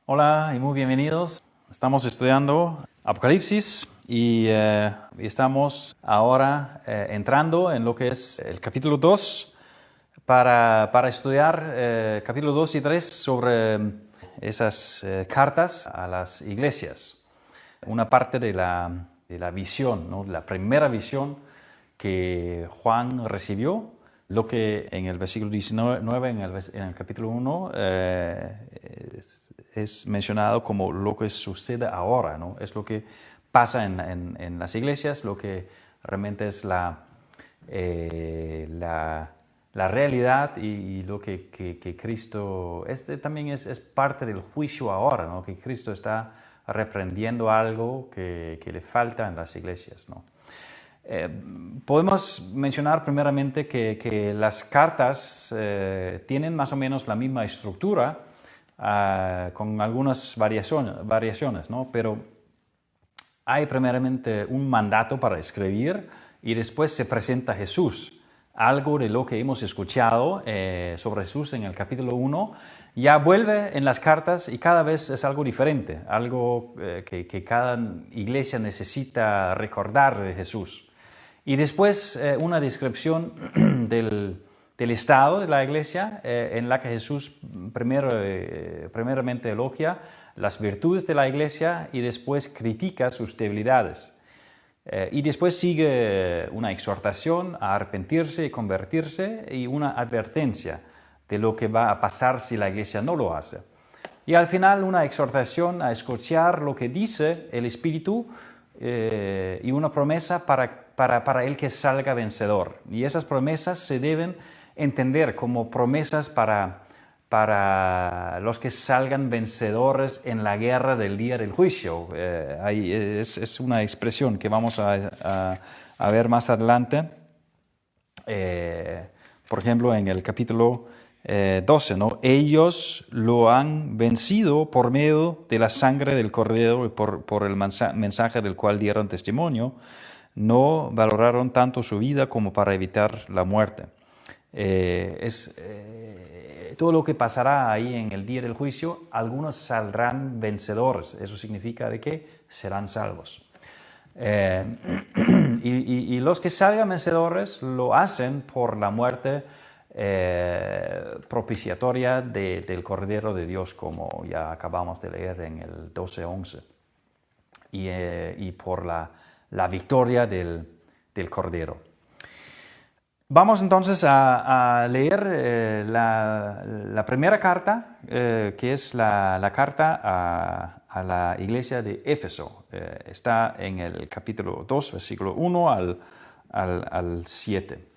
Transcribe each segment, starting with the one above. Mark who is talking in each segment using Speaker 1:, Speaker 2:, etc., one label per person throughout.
Speaker 1: Hola y muy bienvenidos. Estamos estudiando Apocalipsis y estamos ahora entrando en lo que es el capítulo 2 para estudiar capítulo 2 y 3 sobre esas cartas a las iglesias. Una parte de la visión, ¿no? La primera visión que Juan recibió, lo que en el versículo 19, en el capítulo 1, es mencionado como lo que sucede ahora, ¿no? Es lo que pasa en las iglesias, lo que realmente es la realidad y lo que Cristo, también es parte del juicio ahora, ¿no? Que Cristo está reprendiendo algo que le falta en las iglesias, ¿no? Podemos mencionar primeramente que las cartas tienen más o menos la misma estructura, con algunas variaciones, ¿no? Pero hay primeramente un mandato para escribir y después se presenta Jesús. Algo de lo que hemos escuchado sobre Jesús en el capítulo 1 ya vuelve en las cartas y cada vez es algo diferente, algo que cada iglesia necesita recordar de Jesús. Y después una descripción del estado de la iglesia en la que Jesús primeramente elogia las virtudes de la iglesia y después critica sus debilidades. Y después sigue una exhortación a arrepentirse y convertirse y una advertencia de lo que va a pasar si la iglesia no lo hace. Y al final una exhortación a escuchar lo que dice el Espíritu y una promesa para el que salga vencedor. Y esas promesas se deben entender como promesas para los que salgan vencedores en la guerra del día del juicio. Es una expresión que vamos a ver más adelante. Por ejemplo, en el capítulo 12, ¿no? Ellos lo han vencido por medio de la sangre del Cordero y por el mensaje del cual dieron testimonio. No valoraron tanto su vida como para evitar la muerte. Todo lo que pasará ahí en el día del juicio, algunos saldrán vencedores. Eso significa de que serán salvos. Y los que salgan vencedores lo hacen por la muerte propiciatoria del Cordero de Dios, como ya acabamos de leer en el 12:11, y por la victoria del Cordero. Vamos entonces a leer la primera carta, que es la carta a la iglesia de Éfeso. Está en el capítulo 2, versículo 1 al 7.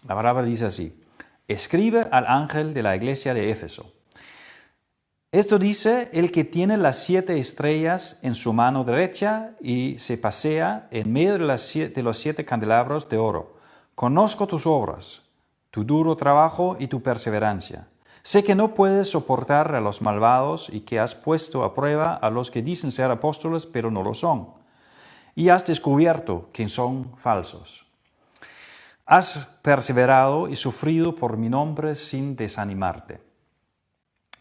Speaker 1: La palabra dice así: escribe al ángel de la iglesia de Éfeso. Esto dice el que tiene las 7 estrellas en su mano derecha y se pasea en medio de los 7 candelabros de oro. Conozco tus obras, tu duro trabajo y tu perseverancia. Sé que no puedes soportar a los malvados y que has puesto a prueba a los que dicen ser apóstoles, pero no lo son. Y has descubierto que son falsos. Has perseverado y sufrido por mi nombre sin desanimarte.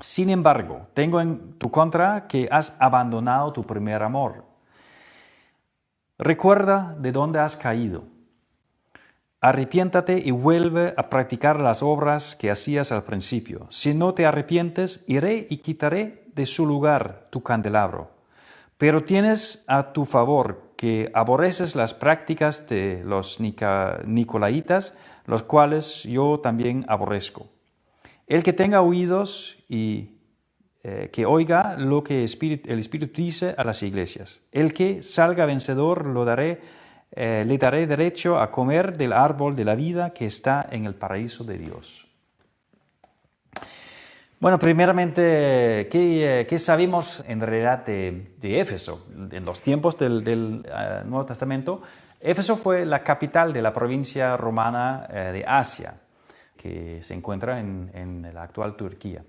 Speaker 1: Sin embargo, tengo en tu contra que has abandonado tu primer amor. Recuerda de dónde has caído. Arrepiéntate y vuelve a practicar las obras que hacías al principio. Si no te arrepientes, iré y quitaré de su lugar tu candelabro. Pero tienes a tu favor que aborreces las prácticas de los nicolaitas, los cuales yo también aborrezco. El que tenga oídos y que oiga lo que el Espíritu dice a las iglesias. El que salga vencedor le daré derecho a comer del árbol de la vida que está en el paraíso de Dios. Bueno, primeramente, ¿qué sabemos en realidad de Éfeso? En los tiempos del Nuevo Testamento, Éfeso fue la capital de la provincia romana de Asia, que se encuentra en la actual Turquía.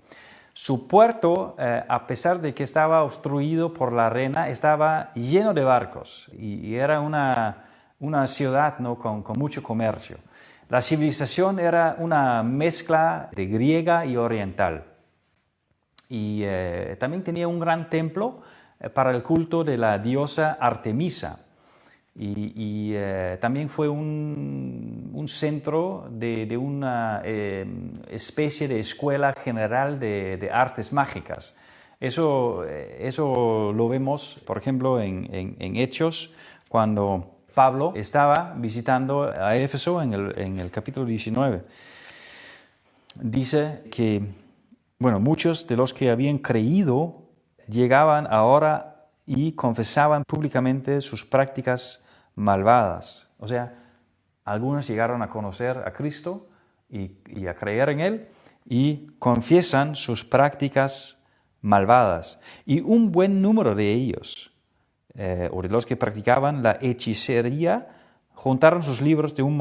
Speaker 1: Su puerto, a pesar de que estaba obstruido por la arena, estaba lleno de barcos y era una ciudad, ¿no? con mucho comercio. La civilización era una mezcla de griega y oriental. y también tenía un gran templo para el culto de la diosa Artemisa. Y también fue un centro de una especie de escuela general de artes mágicas. Eso lo vemos, por ejemplo, en Hechos, cuando Pablo estaba visitando a Éfeso en el capítulo 19. Dice que, bueno, muchos de los que habían creído llegaban ahora y confesaban públicamente sus prácticas malvadas. O sea, algunos llegaron a conocer a Cristo y a creer en Él y confiesan sus prácticas malvadas. Y un buen número de ellos, o de los que practicaban la hechicería, juntaron sus libros en un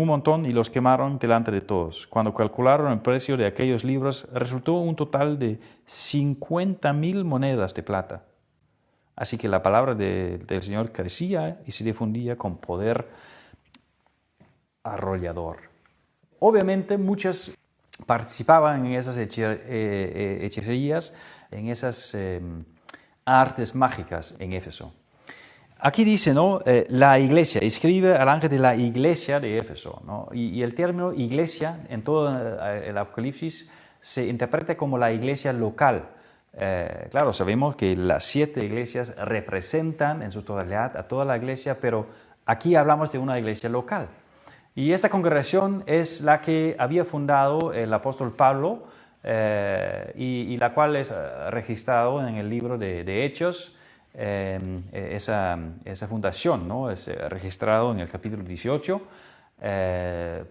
Speaker 1: montón y los quemaron delante de todos. Cuando calcularon el precio de aquellos libros, resultó un total de 50,000 monedas de plata. Así que la palabra del Señor crecía y se difundía con poder arrollador. Obviamente muchos participaban en esas hechicerías, en esas artes mágicas en Éfeso. Aquí dice, ¿no? La iglesia, escribe al ángel de la iglesia de Éfeso, ¿no? Y el término iglesia en todo el Apocalipsis se interpreta como la iglesia local. Claro, sabemos que las 7 iglesias representan en su totalidad a toda la iglesia, pero aquí hablamos de una iglesia local. Y esta congregación es la que había fundado el apóstol Pablo y la cual es registrado en el libro de Hechos. Esa fundación, ¿no? Es registrado en el capítulo 18.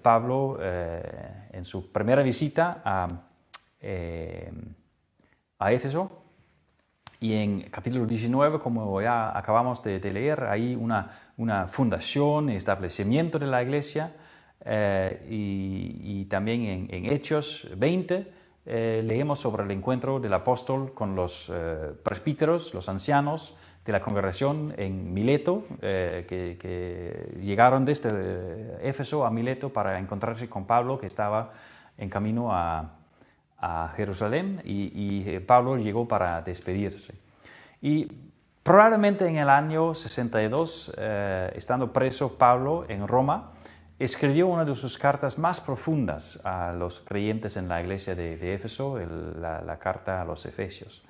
Speaker 1: Pablo, en su primera visita a Éfeso, y en capítulo 19, como ya acabamos de leer, hay una fundación y establecimiento de la iglesia, y también en Hechos 20 leemos sobre el encuentro del apóstol con los presbíteros, los ancianos de la congregación en Mileto, que llegaron desde Éfeso a Mileto para encontrarse con Pablo, que estaba en camino a Jerusalén, y Pablo llegó para despedirse. Y probablemente en el año 62, estando preso Pablo en Roma, escribió una de sus cartas más profundas a los creyentes en la iglesia de Éfeso, la carta a los Efesios.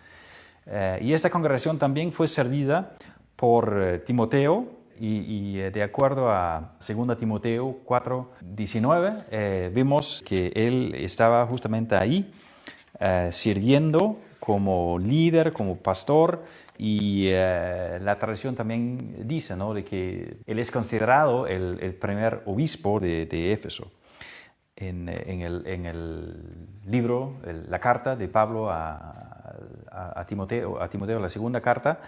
Speaker 1: Y esta congregación también fue servida por Timoteo, y de acuerdo a 2 Timoteo 4:19, vemos que él estaba justamente ahí, sirviendo como líder, como pastor, y la tradición también dice, ¿no?, de que él es considerado el primer obispo de Éfeso. En el libro, la carta de Pablo a Timoteo, la segunda carta,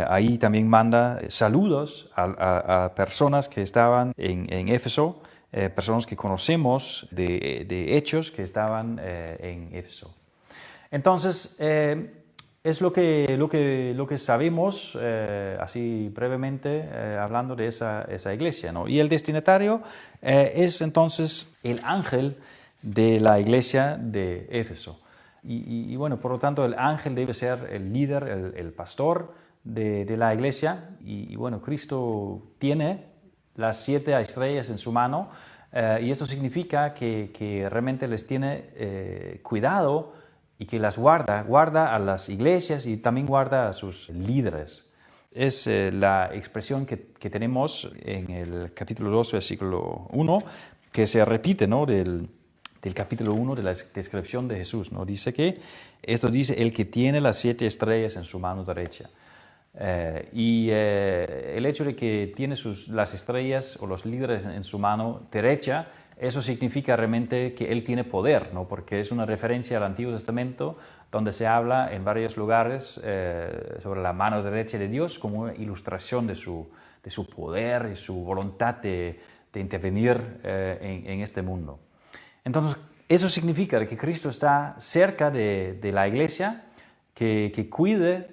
Speaker 1: ahí también manda saludos a personas que estaban en Éfeso, personas que conocemos de Hechos que estaban en Éfeso. Entonces, es lo que sabemos, así brevemente, hablando de esa iglesia, ¿no? Y el destinatario es entonces el ángel de la iglesia de Éfeso. Y bueno, por lo tanto, el ángel debe ser el líder, el pastor de la iglesia. Y bueno, Cristo tiene las 7 estrellas en su mano, y esto significa que realmente les tiene cuidado, y que las guarda a las iglesias y también guarda a sus líderes. Es la expresión que tenemos en el capítulo 2, versículo 1, que se repite, ¿no?, del capítulo 1 de la descripción de Jesús, ¿no? Dice que, esto dice, el que tiene las 7 estrellas en su mano derecha. El hecho de que tiene las estrellas o los líderes en su mano derecha, eso significa realmente que él tiene poder, ¿no? Porque es una referencia al Antiguo Testamento, donde se habla en varios lugares sobre la mano derecha de Dios como una ilustración de su poder y su voluntad de intervenir en este mundo. Entonces, eso significa que Cristo está cerca de la iglesia, que cuide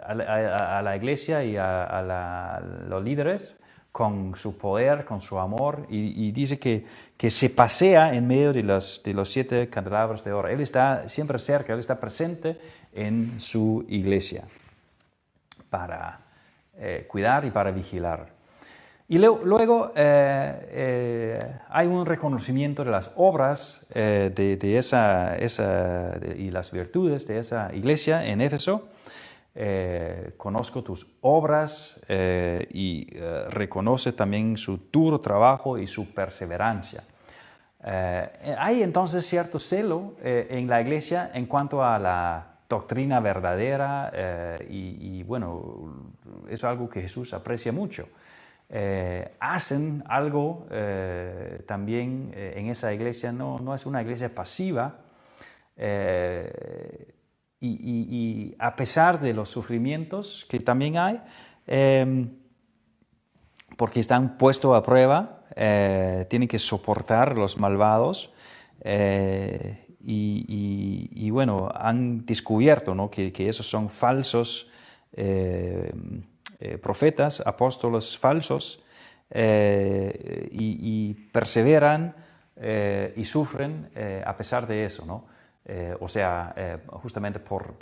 Speaker 1: a la iglesia y a los líderes, con su poder, con su amor, y dice que se pasea en medio de los 7 candelabros de oro. Él está siempre cerca, Él está presente en su iglesia para cuidar y para vigilar. Y luego hay un reconocimiento de las obras y las virtudes de esa iglesia en Éfeso. Conozco tus obras y reconoce también su duro trabajo y su perseverancia. Hay entonces cierto celo en la iglesia en cuanto a la doctrina verdadera y bueno, es algo que Jesús aprecia mucho. Hacen algo también en esa iglesia, no es una iglesia pasiva, y a pesar de los sufrimientos que también hay, porque están puestos a prueba, tienen que soportar los malvados, y bueno, han descubierto, ¿no?, que esos son falsos profetas, apóstoles falsos, y perseveran y sufren a pesar de eso, ¿no? Justamente porque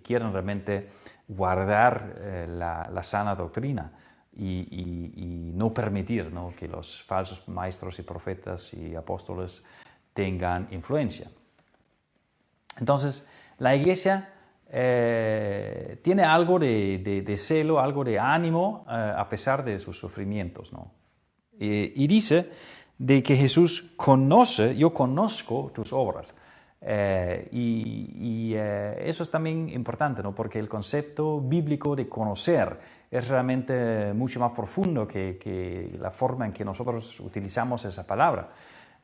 Speaker 1: quieren realmente guardar la sana doctrina y no permitir, ¿no?, que los falsos maestros y profetas y apóstoles tengan influencia. Entonces, la iglesia tiene algo de celo, algo de ánimo a pesar de sus sufrimientos, ¿no? Y dice de que Jesús conoce, yo conozco tus obras. Eso es también importante, ¿no?, porque el concepto bíblico de conocer es realmente mucho más profundo que la forma en que nosotros utilizamos esa palabra.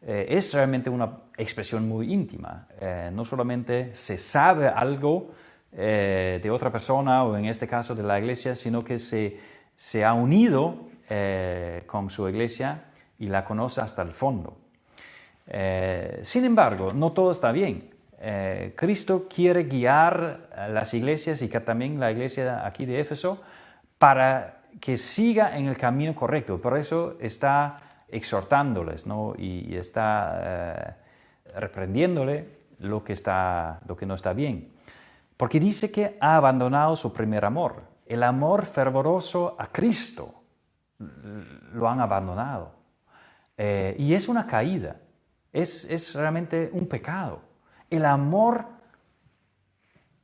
Speaker 1: Es realmente una expresión muy íntima. No solamente se sabe algo de otra persona, o en este caso de la iglesia, sino que se ha unido con su iglesia y la conoce hasta el fondo. Sin embargo, no todo está bien. Cristo quiere guiar a las iglesias y que también la iglesia aquí de Éfeso para que siga en el camino correcto. Por eso está exhortándoles, ¿no?, y está reprendiéndole lo que no está bien. Porque dice que ha abandonado su primer amor. El amor fervoroso a Cristo lo han abandonado. Y es una caída. Es realmente un pecado. El amor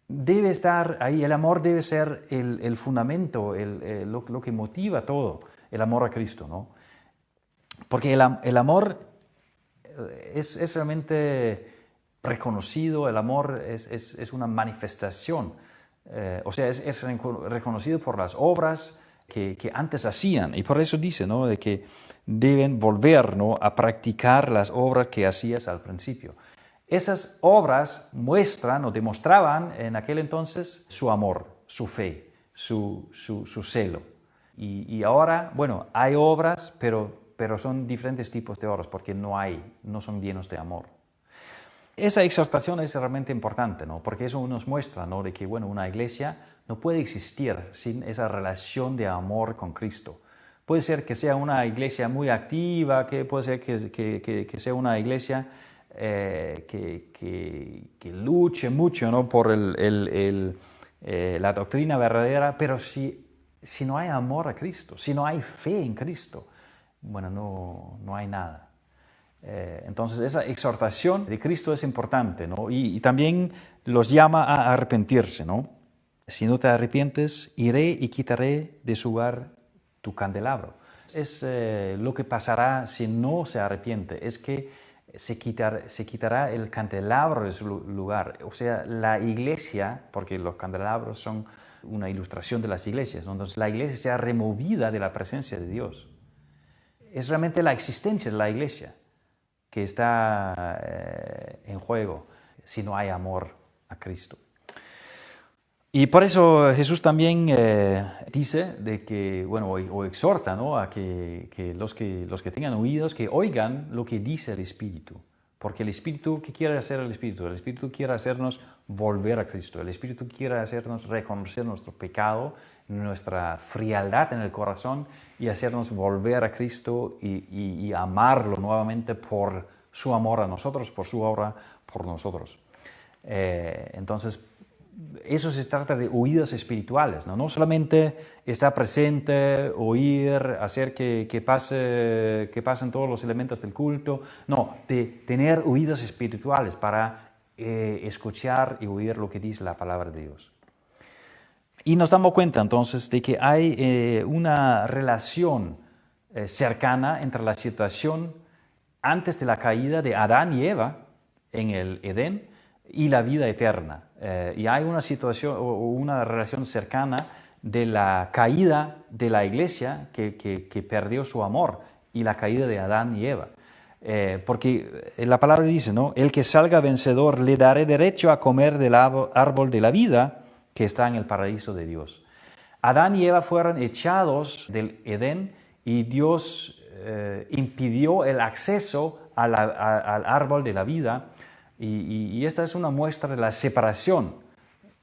Speaker 1: debe estar ahí. El amor debe ser el fundamento, lo que motiva todo. El amor a Cristo, ¿no? Porque el amor es realmente reconocido, el amor es una manifestación, es reconocido por las obras que antes hacían, y por eso dice, ¿no?, de que deben volver, ¿no?, a practicar las obras que hacías al principio. Esas obras muestran o demostraban en aquel entonces su amor, su fe, su celo. Y ahora, bueno, hay obras, pero son diferentes tipos de obras porque no son llenos de amor. Esa exhortación es realmente importante, ¿no?, porque eso nos muestra, ¿no?, de que bueno, una iglesia no puede existir sin esa relación de amor con Cristo. Puede ser que sea una iglesia muy activa, que puede ser que sea una iglesia que luche mucho, ¿no?, por la doctrina verdadera, pero si no hay amor a Cristo, si no hay fe en Cristo, bueno, no hay nada. Entonces esa exhortación de Cristo es importante, ¿no? Y también los llama a arrepentirse, ¿no? Si no te arrepientes, iré y quitaré de su lugar tu candelabro. Es lo que pasará si no se arrepiente, es que se quitará el candelabro de su lugar. O sea, la iglesia, porque los candelabros son una ilustración de las iglesias, ¿no? Entonces la iglesia será removida de la presencia de Dios. Es realmente la existencia de la iglesia que está en juego si no hay amor a Cristo. Y por eso Jesús también dice de que, bueno, o exhorta, ¿no?, a que los que tengan oídos, que oigan lo que dice el Espíritu. Porque el Espíritu, ¿qué quiere hacer el Espíritu? El Espíritu quiere hacernos volver a Cristo. El Espíritu quiere hacernos reconocer nuestro pecado nuestra frialdad en el corazón y hacernos volver a Cristo y amarlo nuevamente por su amor a nosotros, por su obra por nosotros. Entonces, eso se trata de oídos espirituales, ¿no? No solamente estar presente, oír, hacer que pasen todos los elementos del culto, no, de tener oídos espirituales para escuchar y oír lo que dice la palabra de Dios. Y nos damos cuenta entonces de que hay una relación cercana entre la situación antes de la caída de Adán y Eva en el Edén y la vida eterna. Y hay una situación o una relación cercana de la caída de la iglesia que perdió su amor y la caída de Adán y Eva. Porque la palabra dice, ¿no? El que salga vencedor le daré derecho a comer del árbol de la vida que está en el paraíso de Dios. Adán y Eva fueron echados del Edén y Dios impidió el acceso al árbol de la vida y esta es una muestra de la separación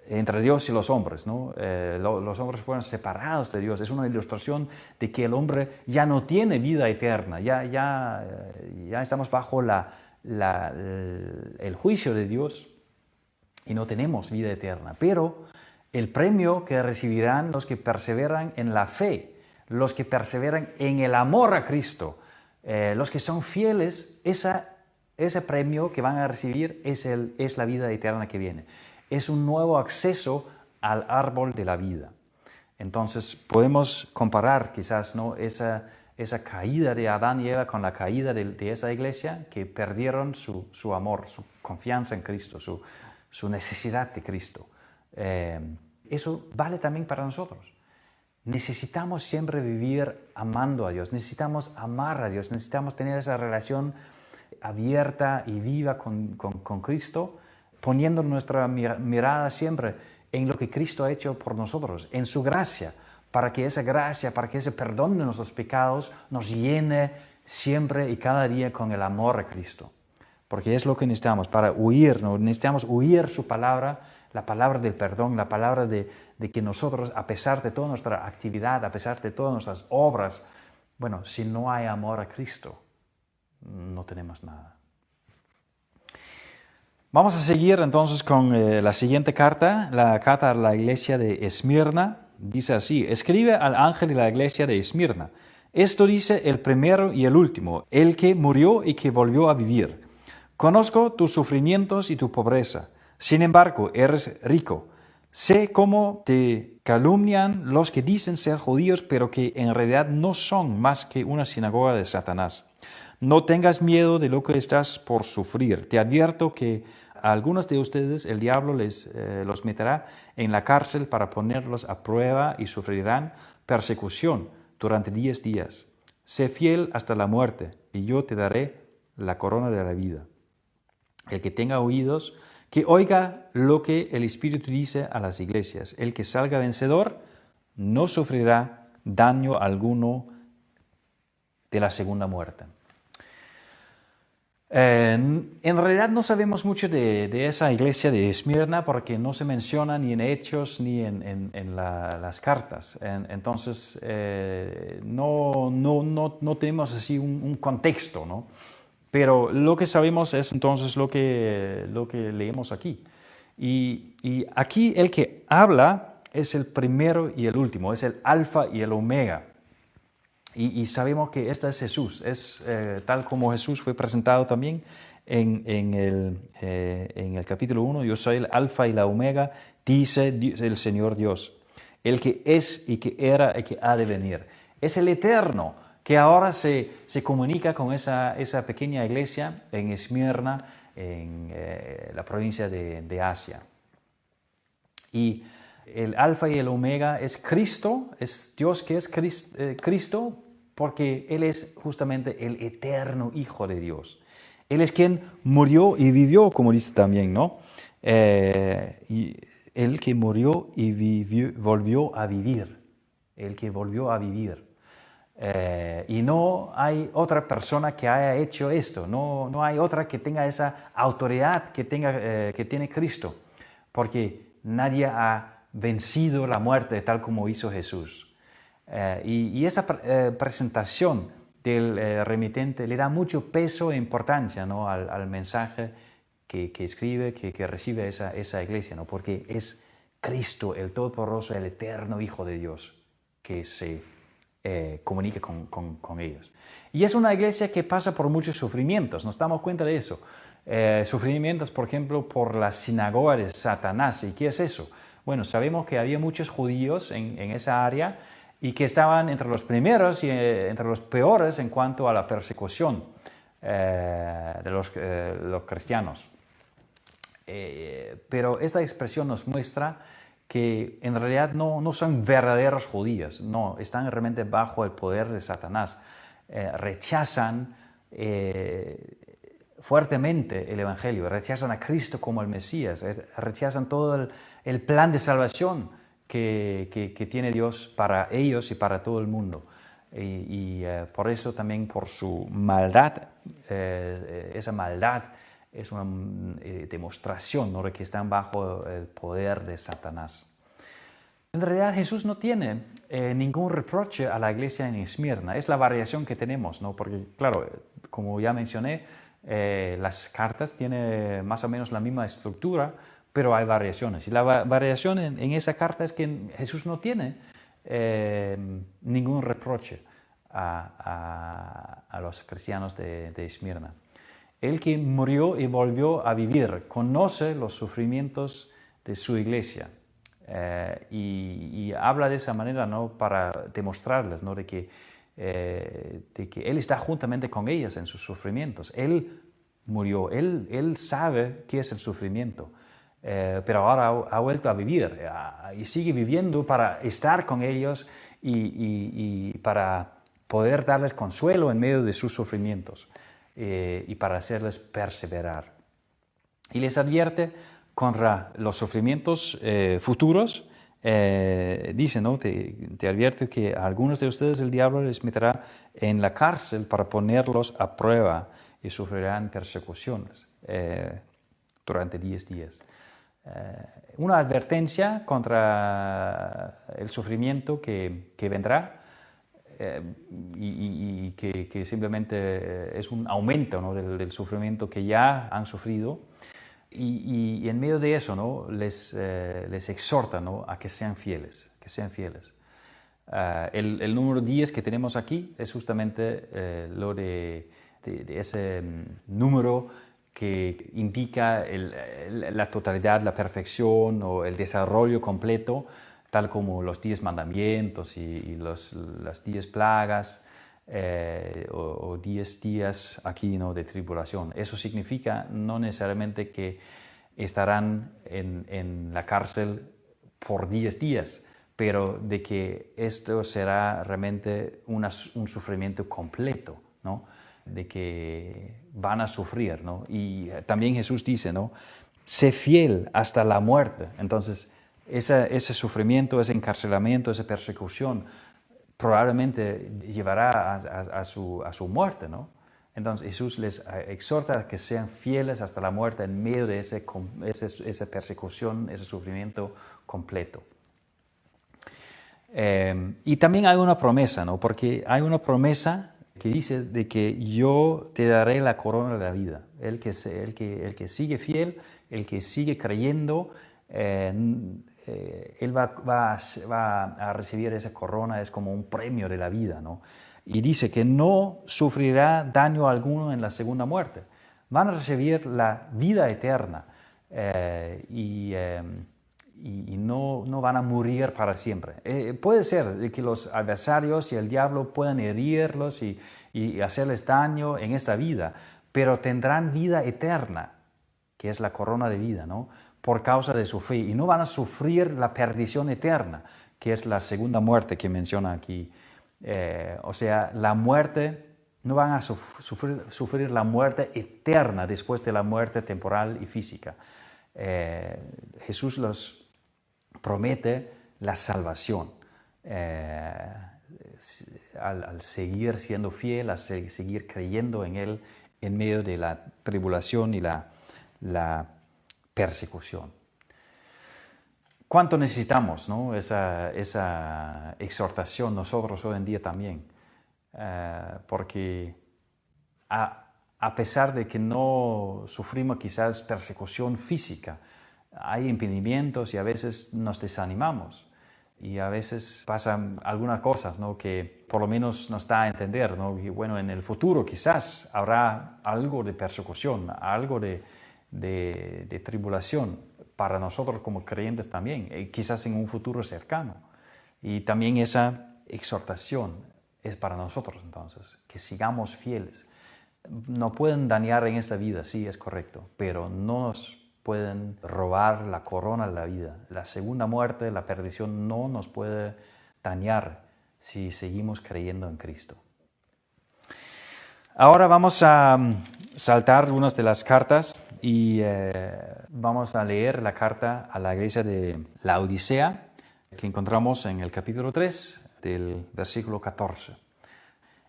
Speaker 1: entre Dios y los hombres, ¿no? Los hombres fueron separados de Dios. Es una ilustración de que el hombre ya no tiene vida eterna, ya estamos bajo el juicio de Dios y no tenemos vida eterna. Pero el premio que recibirán los que perseveran en la fe, los que perseveran en el amor a Cristo, los que son fieles, ese premio que van a recibir es la vida eterna que viene. Es un nuevo acceso al árbol de la vida. Entonces podemos comparar quizás, ¿no? esa caída de Adán y Eva con la caída de esa iglesia que perdieron su amor, su confianza en Cristo, su necesidad de Cristo. Eso vale también para nosotros. Necesitamos siempre vivir amando a Dios, necesitamos amar a Dios, necesitamos tener esa relación abierta y viva con Cristo, poniendo nuestra mirada siempre en lo que Cristo ha hecho por nosotros, en su gracia, para que esa gracia, para que ese perdón de nuestros pecados nos llene siempre y cada día con el amor a Cristo. Porque es lo que necesitamos para huir, ¿no? Necesitamos huir su palabra, la palabra del perdón, la palabra de que nosotros, a pesar de toda nuestra actividad, a pesar de todas nuestras obras, bueno, si no hay amor a Cristo, no tenemos nada. Vamos a seguir entonces con la siguiente carta, la carta a la iglesia de Esmirna. Dice así: escribe al ángel de la iglesia de Esmirna. Esto dice el primero y el último, el que murió y que volvió a vivir. Conozco tus sufrimientos y tu pobreza. Sin embargo, eres rico. Sé cómo te calumnian los que dicen ser judíos, pero que en realidad no son más que una sinagoga de Satanás. No tengas miedo de lo que estás por sufrir. Te advierto que a algunos de ustedes el diablo los meterá en la cárcel para ponerlos a prueba y sufrirán persecución durante 10 días. Sé fiel hasta la muerte y yo te daré la corona de la vida. El que tenga oídos, que oiga lo que el Espíritu dice a las iglesias. El que salga vencedor no sufrirá daño alguno de la segunda muerte. En realidad no sabemos mucho de esa iglesia de Esmirna porque no se menciona ni en Hechos ni en las cartas. Entonces no tenemos así un contexto, ¿no? Pero lo que sabemos es entonces lo que leemos aquí. Y aquí el que habla es el primero y el último, es el alfa y el omega. Y sabemos que este es Jesús, es tal como Jesús fue presentado también en el capítulo 1. Yo soy el alfa y la omega, dice el Señor Dios, el que es y que era y que ha de venir. Es el eterno que ahora se comunica con esa pequeña iglesia en Esmirna, en la provincia de Asia. Y el alfa y el omega es Cristo, es Dios que es Cristo, porque Él es justamente el eterno Hijo de Dios. Él es quien murió y vivió, como dice también, ¿no? Y el que murió y volvió a vivir. El que volvió a vivir. Y no hay otra persona que haya hecho esto. No hay otra que tenga esa autoridad que tiene Cristo. Porque nadie ha vencido la muerte tal como hizo Jesús. Y esa presentación del remitente le da mucho peso e importancia, ¿no?, al mensaje que escribe, que recibe esa iglesia, ¿no?, porque es Cristo, el Todopoderoso, el eterno Hijo de Dios, que se comunica con ellos. Y es una iglesia que pasa por muchos sufrimientos, nos damos cuenta de eso. Sufrimientos, por ejemplo, por la sinagoga de Satanás. ¿Y qué es eso? Bueno, sabemos que había muchos judíos en esa área y que estaban entre los primeros y entre los peores en cuanto a la persecución de los cristianos. Pero esta expresión nos muestra que en realidad no son verdaderos judíos, no, están realmente bajo el poder de Satanás. Rechazan fuertemente el Evangelio, rechazan a Cristo como el Mesías, rechazan todo el plan de salvación que tiene Dios para ellos y para todo el mundo. Y por eso también, por su maldad, esa maldad es una demostración, ¿no?, de que están bajo el poder de Satanás. En realidad Jesús no tiene ningún reproche a la iglesia en Esmirna. Es la variación que tenemos, ¿no? Porque, claro, como ya mencioné, las cartas tienen más o menos la misma estructura, pero hay variaciones. Y la variación en esa carta es que Jesús no tiene ningún reproche a los cristianos de Esmirna. El que murió y volvió a vivir conoce los sufrimientos de su iglesia y habla de esa manera, ¿no?, para demostrarles, ¿no?, de que Él está juntamente con ellas en sus sufrimientos. Él murió, Él sabe qué es el sufrimiento, pero ahora ha vuelto a vivir y sigue viviendo para estar con ellos y para poder darles consuelo en medio de sus sufrimientos. Y para hacerles perseverar. Y les advierte contra los sufrimientos futuros. Dice, ¿no?, te advierte que a algunos de ustedes el diablo les meterá en la cárcel para ponerlos a prueba y sufrirán persecuciones durante 10 días. Una advertencia contra el sufrimiento que vendrá. Y que simplemente es un aumento, ¿no?, del sufrimiento que ya han sufrido. Y en medio de eso, ¿no?, les exhorta, ¿no?, a que sean fieles, el número 10 que tenemos aquí es justamente lo de ese número que indica la totalidad, la perfección o el desarrollo completo, tal como los 10 mandamientos y las 10 plagas o 10 días aquí, ¿no?, de tribulación. Eso significa no necesariamente que estarán en la cárcel por 10 días, pero de que esto será realmente un sufrimiento completo, ¿no?, de que van a sufrir, ¿no? Y también Jesús dice, ¿no?, sé fiel hasta la muerte. Entonces, ese sufrimiento, ese encarcelamiento, esa persecución probablemente llevará a su muerte, ¿no? Entonces Jesús les exhorta a que sean fieles hasta la muerte en medio de esa persecución, ese sufrimiento completo. Y también hay una promesa, ¿no? Porque hay una promesa que dice de que yo te daré la corona de la vida. El que sigue fiel, el que sigue creyendo, él va a recibir esa corona, es como un premio de la vida, ¿no? Y dice que no sufrirá daño alguno en la segunda muerte. Van a recibir la vida eterna y no van a morir para siempre. Puede ser que los adversarios y el diablo puedan herirlos y hacerles daño en esta vida, pero tendrán vida eterna, que es la corona de vida, ¿no?, por causa de su fe, y no van a sufrir la perdición eterna, que es la segunda muerte que menciona aquí. O sea, la muerte, no van a sufrir la muerte eterna después de la muerte temporal y física. Jesús los promete la salvación al seguir siendo fiel, al seguir creyendo en Él en medio de la tribulación y la persecución. ¿Cuánto necesitamos, ¿no? esa exhortación nosotros hoy en día también? Porque a pesar de que no sufrimos quizás persecución física, hay impedimentos y a veces nos desanimamos. Y a veces pasan algunas cosas, ¿no? Que por lo menos nos da a entender, ¿no? Que bueno, en el futuro quizás habrá algo de persecución, algo de tribulación para nosotros como creyentes también, quizás en un futuro cercano. Y también esa exhortación es para nosotros entonces, que sigamos fieles. Nos pueden dañar en esta vida, sí, es correcto, pero no nos pueden robar la corona de la vida. La segunda muerte, la perdición, no nos puede dañar si seguimos creyendo en Cristo. Ahora vamos a saltar unas de las cartas y vamos a leer la carta a la iglesia de la Odisea, que encontramos en el capítulo 3 del versículo 14.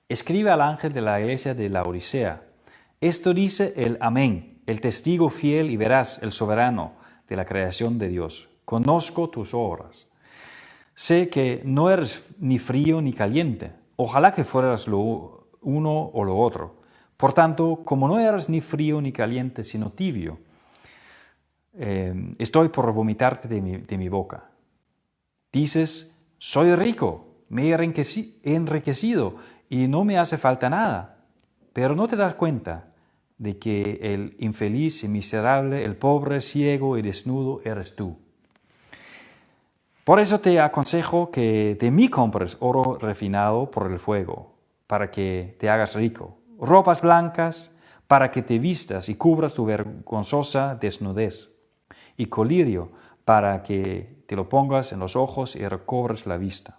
Speaker 1: Escribe al ángel de la iglesia de la Odisea: esto dice el Amén, el testigo fiel y veraz, el soberano de la creación de Dios. Conozco tus obras. Sé que no eres ni frío ni caliente. Ojalá que fueras lo uno o lo otro. Por tanto, como no eres ni frío ni caliente, sino tibio, estoy por vomitarte de mi boca. Dices: soy rico, me he enriquecido y no me hace falta nada. Pero no te das cuenta de que el infeliz y miserable, el pobre, ciego y desnudo eres tú. Por eso te aconsejo que de mí compres oro refinado por el fuego, para que te hagas rico, ropas blancas, para que te vistas y cubras tu vergonzosa desnudez, y colirio, para que te lo pongas en los ojos y recobres la vista.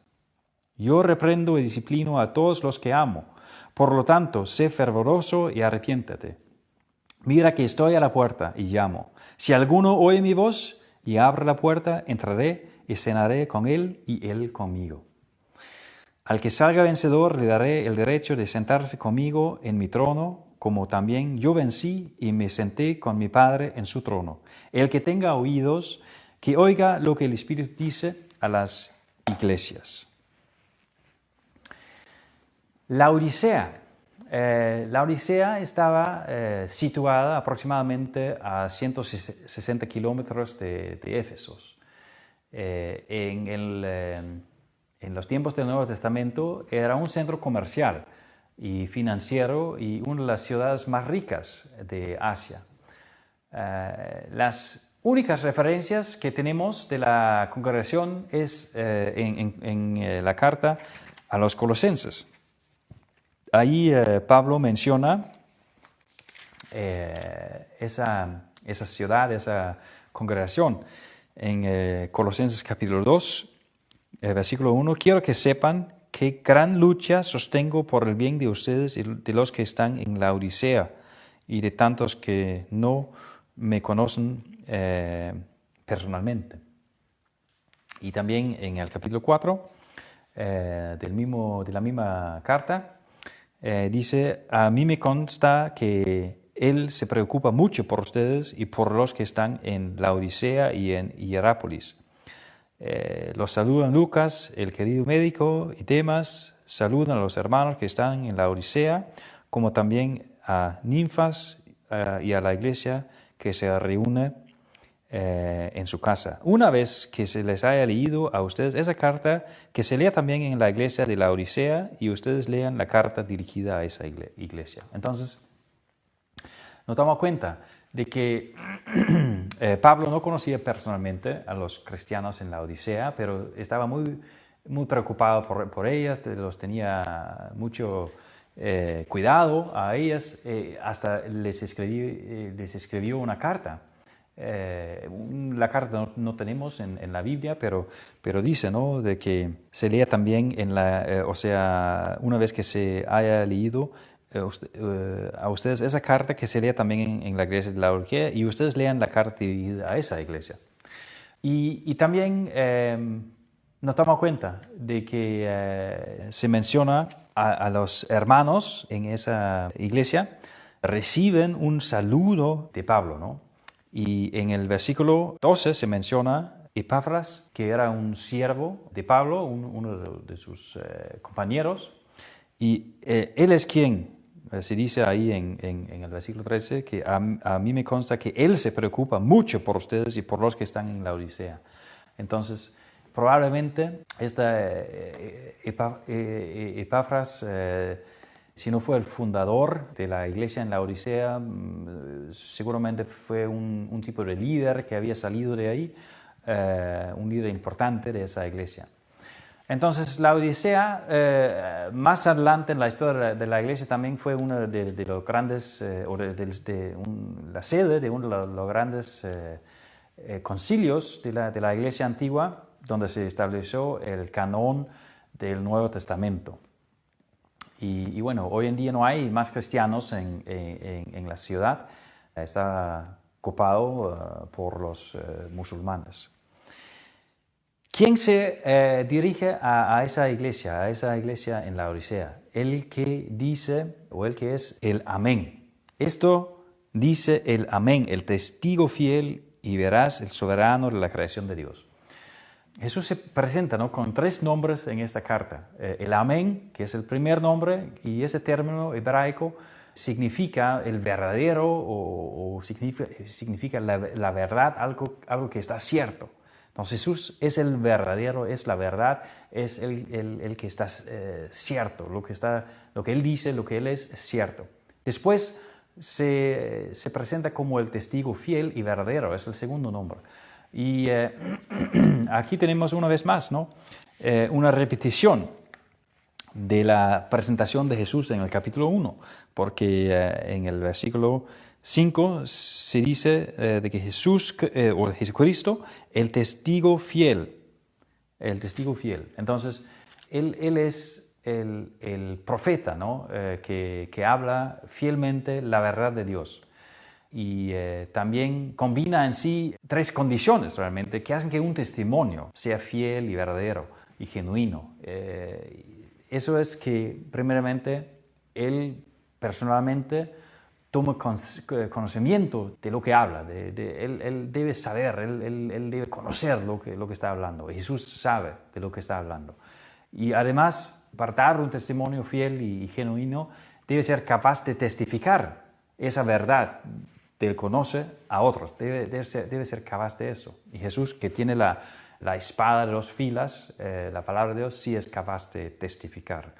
Speaker 1: Yo reprendo y disciplino a todos los que amo. Por lo tanto, sé fervoroso y arrepiéntete. Mira que estoy a la puerta y llamo. Si alguno oye mi voz y abre la puerta, entraré y cenaré con él y él conmigo. Al que salga vencedor le daré el derecho de sentarse conmigo en mi trono, como también yo vencí y me senté con mi Padre en su trono. El que tenga oídos, que oiga lo que el Espíritu dice a las iglesias. La Odisea. La Odisea estaba situada aproximadamente a 160 kilómetros de Éfeso. En los tiempos del Nuevo Testamento era un centro comercial y financiero y una de las ciudades más ricas de Asia. Las únicas referencias que tenemos de la congregación es en la carta a los Colosenses. Ahí Pablo menciona esa ciudad, esa congregación. En Colosenses capítulo 2, versículo 1, quiero que sepan qué gran lucha sostengo por el bien de ustedes y de los que están en la Odisea y de tantos que no me conocen personalmente. Y también en el capítulo 4 de la misma carta, dice: a mí me consta que Él se preocupa mucho por ustedes y por los que están en la Odisea y en Hierápolis. Los saludan Lucas, el querido médico, y Demas. Saludan a los hermanos que están en la Odisea, como también a Ninfas y a la iglesia que se reúne en su casa. Una vez que se les haya leído a ustedes esa carta, que se lea también en la iglesia de la Odisea y ustedes lean la carta dirigida a esa iglesia. Entonces, nos damos cuenta de que Pablo no conocía personalmente a los cristianos en la Odisea, pero estaba muy, muy preocupado por ellas, los tenía mucho cuidado a ellas, hasta les escribió una carta. La carta no tenemos en la Biblia, pero dice, ¿no?, de que se lea también una vez que se haya leído a ustedes esa carta, que se lea también en la iglesia de la Odisea y ustedes lean la carta dirigida a esa iglesia. Y también nos damos cuenta de que se menciona a los hermanos en esa iglesia, reciben un saludo de Pablo, ¿no? Y en el versículo 12 se menciona Epafras, que era un siervo de Pablo, uno de sus compañeros, y él es quien, se dice ahí en el versículo 13, que a mí me consta que él se preocupa mucho por ustedes y por los que están en la Odisea. Entonces, probablemente Epafras, si no fue el fundador de la iglesia en la Odisea, seguramente fue un tipo de líder que había salido de ahí, un líder importante de esa iglesia. Entonces, la Odisea, más adelante en la historia de la iglesia, también fue una de los grandes, la sede de uno de los grandes concilios de la iglesia antigua, donde se estableció el canon del Nuevo Testamento. Y bueno, hoy en día no hay más cristianos en la ciudad, está ocupado por los musulmanes. ¿Quién se dirige a esa iglesia en la Odisea? El que dice, o el que es el Amén. Esto dice el Amén, el testigo fiel y veraz, el soberano de la creación de Dios. Jesús se presenta, ¿no?, con 3 nombres en esta carta. El Amén, que es el primer nombre, y ese término hebraico significa el verdadero o significa la verdad, algo que está cierto. Entonces Jesús es el verdadero, es la verdad, es el que está cierto, lo que Él dice, lo que Él es cierto. Después se presenta como el testigo fiel y verdadero, es el segundo nombre. Y aquí tenemos una vez más, ¿no?, una repetición de la presentación de Jesús en el capítulo 1, porque en el versículo 5 se dice de que o Jesucristo, el testigo fiel. Entonces, Él es el profeta, ¿no?, que habla fielmente la verdad de Dios. Y también combina en sí 3 condiciones realmente que hacen que un testimonio sea fiel y verdadero y genuino. Eso es que primeramente Él personalmente toma conocimiento de lo que habla, él debe saber, él debe conocer lo que está hablando. Jesús sabe de lo que está hablando. Y además, para dar un testimonio fiel y genuino, debe ser capaz de testificar esa verdad que él conoce a otros. Debe ser capaz de eso. Y Jesús, que tiene la espada de 2 filas, la palabra de Dios, sí es capaz de testificar.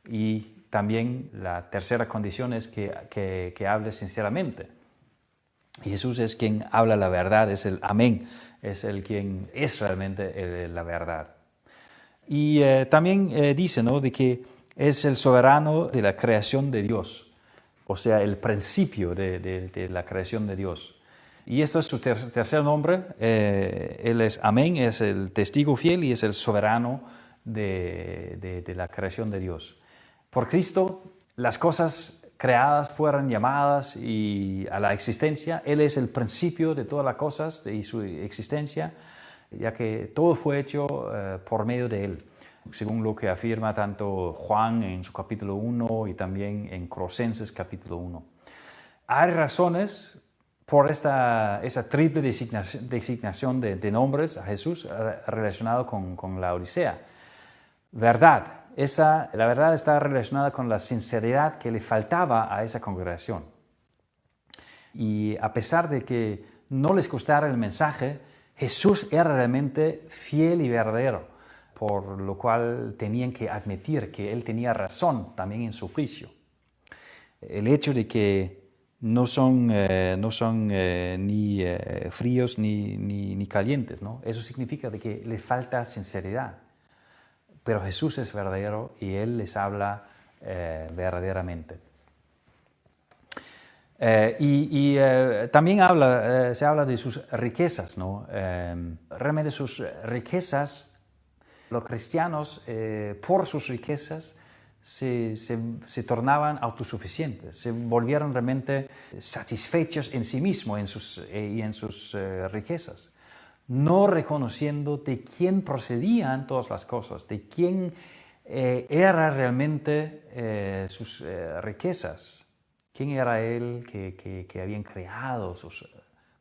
Speaker 1: Y también la tercera condición es que hable sinceramente. Y Jesús es quien habla la verdad, es el Amén, es el quien es realmente la verdad. Y también dice, ¿no?, de que es el soberano de la creación de Dios, o sea, el principio de la creación de Dios. Y esto es su tercer nombre. Él es Amén, es el testigo fiel y es el soberano de la creación de Dios. Por Cristo, las cosas creadas fueron llamadas a la existencia. Él es el principio de todas las cosas y su existencia, ya que todo fue hecho por medio de Él, según lo que afirma tanto Juan en su capítulo 1 y también en Colosenses capítulo 1. Hay razones por esa triple designación de nombres a Jesús relacionado con la Odisea. Verdad. La verdad está relacionada con la sinceridad que le faltaba a esa congregación. Y a pesar de que no les gustara el mensaje, Jesús era realmente fiel y verdadero, por lo cual tenían que admitir que Él tenía razón también en su juicio. El hecho de que no son ni fríos ni calientes, ¿no?, eso significa de que le falta sinceridad. Pero Jesús es verdadero y Él les habla verdaderamente. También se habla de sus riquezas, ¿no? Realmente sus riquezas, los cristianos, por sus riquezas, se tornaban autosuficientes, se volvieron realmente satisfechos en sí mismos y en sus riquezas, no reconociendo de quién procedían todas las cosas, de quién era realmente sus riquezas, quién era Él que habían creado sus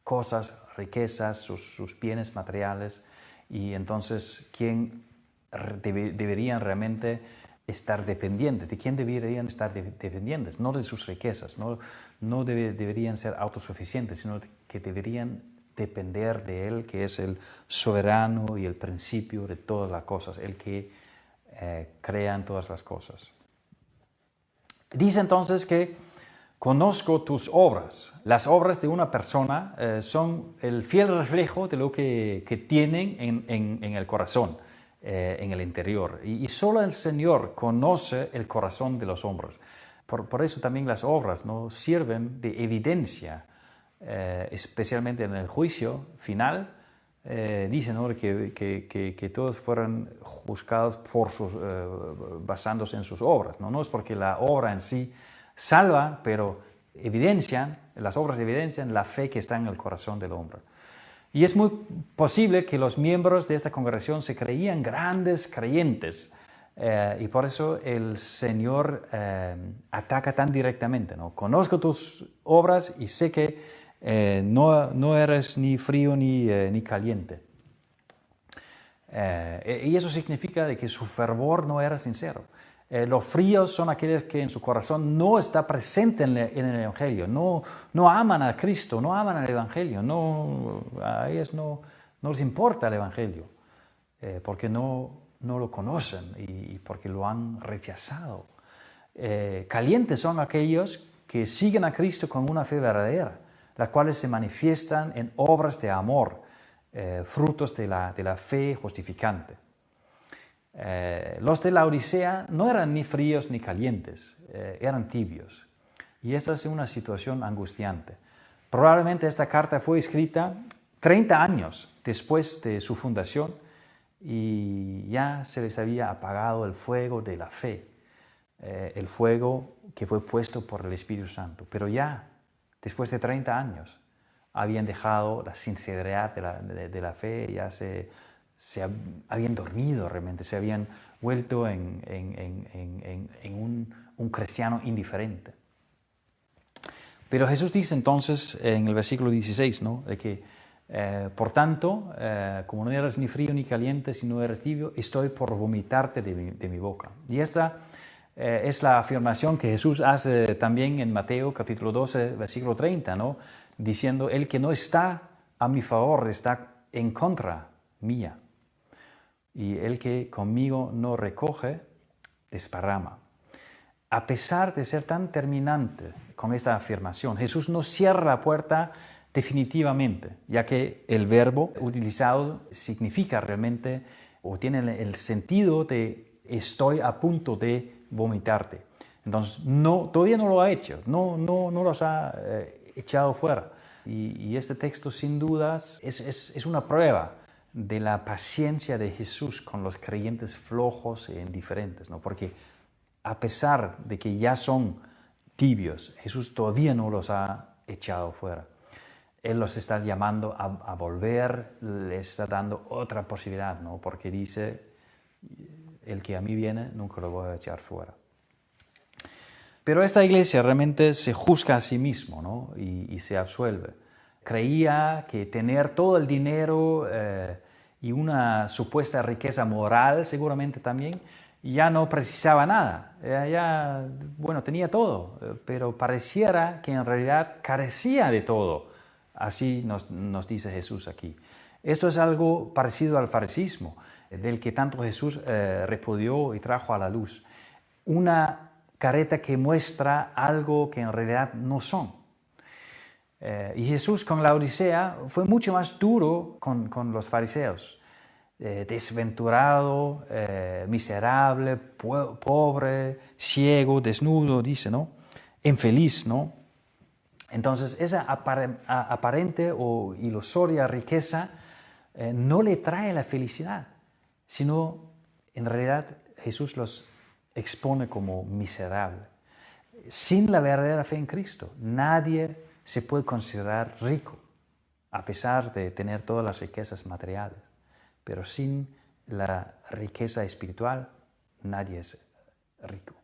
Speaker 1: cosas, riquezas, sus bienes materiales, y entonces ¿quién deberían realmente estar dependientes? ¿De quién deberían estar dependientes? No de sus riquezas, no deberían ser autosuficientes, sino que deberían depender de Él, que es el soberano y el principio de todas las cosas, el que crea en todas las cosas. Dice entonces que conozco tus obras. Las obras de una persona son el fiel reflejo de lo que tienen en el corazón, en el interior. Y solo el Señor conoce el corazón de los hombres. Por eso también las obras, ¿no?, sirven de evidencia, especialmente en el juicio final. Dice, ¿no?, que todos fueron juzgados basándose en sus obras. No es porque la obra en sí salva, pero las obras evidencian la fe que está en el corazón del hombre. Y es muy posible que los miembros de esta congregación se creían grandes creyentes, y por eso el Señor ataca tan directamente, ¿no? Conozco tus obras y sé que no eres ni frío ni caliente. Y eso significa de que su fervor no era sincero. Los fríos son aquellos que en su corazón no está presente en el Evangelio, no aman a Cristo, no aman al Evangelio, a ellos no les importa el Evangelio, porque no lo conocen y porque lo han rechazado. Calientes son aquellos que siguen a Cristo con una fe verdadera, las cuales se manifiestan en obras de amor, frutos de la fe justificante. Los de la Odisea no eran ni fríos ni calientes, eran tibios. Y esta es una situación angustiante. Probablemente esta carta fue escrita 30 años después de su fundación y ya se les había apagado el fuego de la fe, el fuego que fue puesto por el Espíritu Santo. Pero ya, después de 30 años, habían dejado la sinceridad de la fe, ya se habían dormido realmente, se habían vuelto en un cristiano indiferente. Pero Jesús dice entonces en el versículo 16, ¿no?, de que por tanto, como no eres ni frío ni caliente, sino eres tibio, estoy por vomitarte de mi boca. Y esta es la afirmación que Jesús hace también en Mateo capítulo 12, versículo 30, ¿no?, diciendo: el que no está a mi favor está en contra mía, y el que conmigo no recoge, desparrama. A pesar de ser tan terminante con esta afirmación, Jesús no cierra la puerta definitivamente, ya que el verbo utilizado significa realmente, o tiene el sentido de estoy a punto de vomitarte. Entonces, todavía no lo ha hecho, no los ha echado fuera. Y este texto, sin dudas, es una prueba de la paciencia de Jesús con los creyentes flojos e indiferentes, ¿no? Porque a pesar de que ya son tibios, Jesús todavía no los ha echado fuera. Él los está llamando a volver, les está dando otra posibilidad, ¿no? Porque dice: el que a mí viene, nunca lo voy a echar fuera. Pero esta iglesia realmente se juzga a sí mismo, ¿no?, y se absuelve. Creía que tener todo el dinero y una supuesta riqueza moral, seguramente también, ya no precisaba nada. Tenía todo, pero pareciera que en realidad carecía de todo. Así nos dice Jesús aquí. Esto es algo parecido al fariseísmo, del que tanto Jesús repudió y trajo a la luz. Una careta que muestra algo que en realidad no son. Y Jesús con la Odisea fue mucho más duro con los fariseos. Desventurado, miserable, pobre, ciego, desnudo, dice, ¿no? Infeliz, ¿no? Entonces, esa aparente o ilusoria riqueza no le trae la felicidad, sino en realidad Jesús los expone como miserable. Sin la verdadera fe en Cristo, nadie se puede considerar rico, a pesar de tener todas las riquezas materiales. Pero sin la riqueza espiritual, nadie es rico.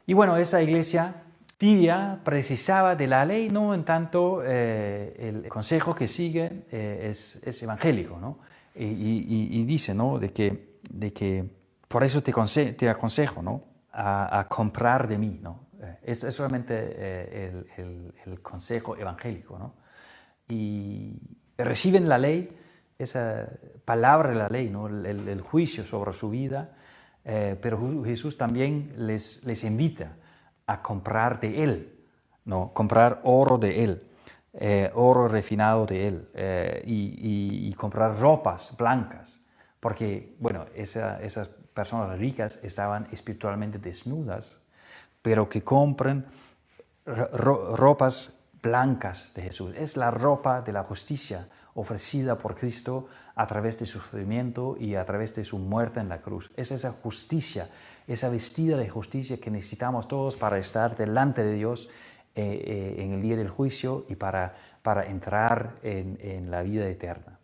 Speaker 1: Y bueno, esa iglesia tibia precisaba de la ley, no en tanto el consejo que sigue es evangélico, ¿no? Y dice, ¿no? de que por eso te aconsejo, ¿no? a comprar de mí, ¿no? Es solamente el consejo evangélico, ¿no? Y reciben la ley, esa palabra de la ley, ¿no? el juicio sobre su vida, pero Jesús también les invita a comprar de Él, ¿no? Comprar oro de Él, oro refinado de Él, y comprar ropas blancas, porque, bueno, esas personas ricas estaban espiritualmente desnudas, pero que compren ropas blancas de Jesús. Es la ropa de la justicia ofrecida por Cristo a través de su sufrimiento y a través de su muerte en la cruz. Es esa justicia, esa vestida de justicia que necesitamos todos para estar delante de Dios en el día del juicio y para entrar en la vida eterna.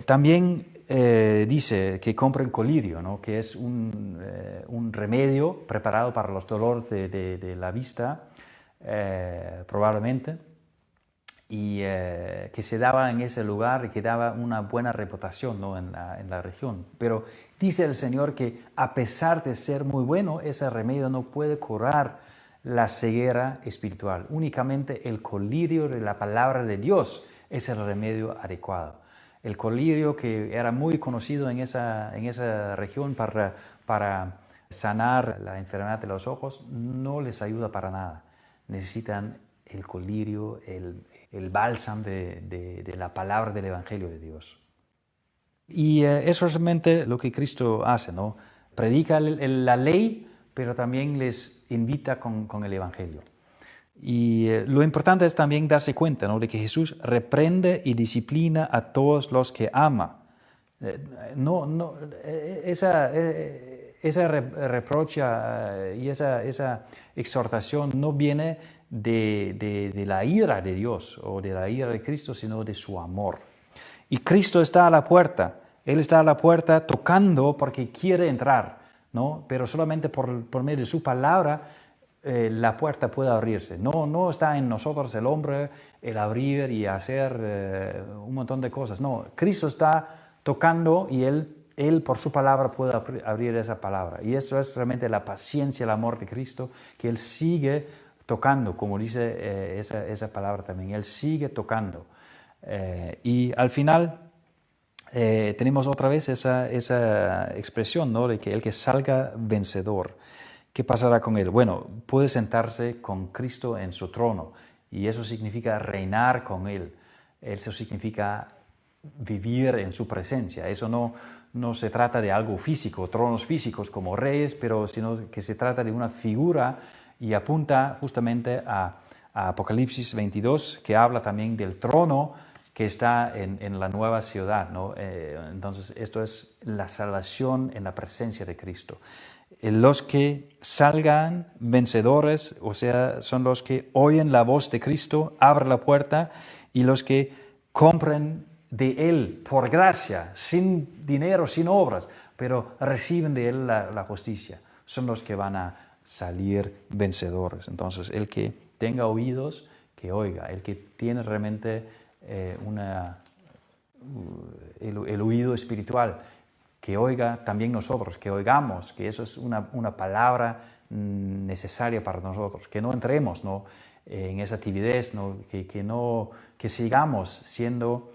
Speaker 1: También dice que compren colirio, ¿no? Que es un remedio preparado para los dolores de la vista, probablemente, y que se daba en ese lugar y que daba una buena reputación, ¿no? en la región. Pero dice el Señor que a pesar de ser muy bueno, ese remedio no puede curar la ceguera espiritual. Únicamente el colirio de la palabra de Dios es el remedio adecuado. El colirio, que era muy conocido en esa región para sanar la enfermedad de los ojos, no les ayuda para nada. Necesitan el colirio, el bálsamo de la palabra del Evangelio de Dios. Y eso es realmente lo que Cristo hace, ¿no? Predica la ley, pero también les invita con el Evangelio. Y lo importante es también darse cuenta, ¿no? de que Jesús reprende y disciplina a todos los que ama. Esa reprocha y esa exhortación no viene de la ira de Dios o de la ira de Cristo, sino de su amor. Y Cristo está a la puerta. Él está a la puerta tocando porque quiere entrar, ¿no? Pero solamente por medio de su palabra la puerta puede abrirse. No está en nosotros el hombre el abrir y hacer un montón de cosas. No, Cristo está tocando y Él por su palabra puede abrir esa palabra. Y eso es realmente la paciencia, el amor de Cristo, que Él sigue tocando, como dice esa palabra también. Él sigue tocando. Y al final tenemos otra vez esa expresión, ¿no? de que el que salga vencedor. ¿Qué pasará con él? Bueno, puede sentarse con Cristo en su trono y eso significa reinar con Él. Eso significa vivir en su presencia. Eso no se trata de algo físico, tronos físicos como reyes, sino que se trata de una figura y apunta justamente a Apocalipsis 22, que habla también del trono que está en la nueva ciudad, ¿no? Entonces, esto es la salvación en la presencia de Cristo. Los que salgan vencedores, o sea, son los que oyen la voz de Cristo, abren la puerta, y los que compren de Él por gracia, sin dinero, sin obras, pero reciben de Él la justicia. Son los que van a salir vencedores. Entonces, el que tenga oídos, que oiga. El que tiene realmente el oído espiritual, que oiga también nosotros, que oigamos, que eso es una palabra necesaria para nosotros, que no entremos, ¿no? en esa timidez, ¿no? Que sigamos siendo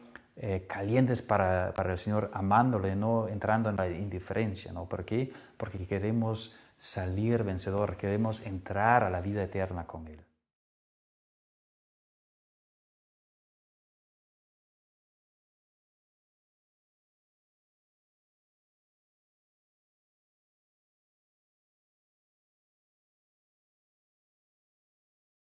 Speaker 1: calientes para el Señor, amándole, no entrando en la indiferencia, ¿no? ¿Por qué? Porque queremos salir vencedor, queremos entrar a la vida eterna con Él.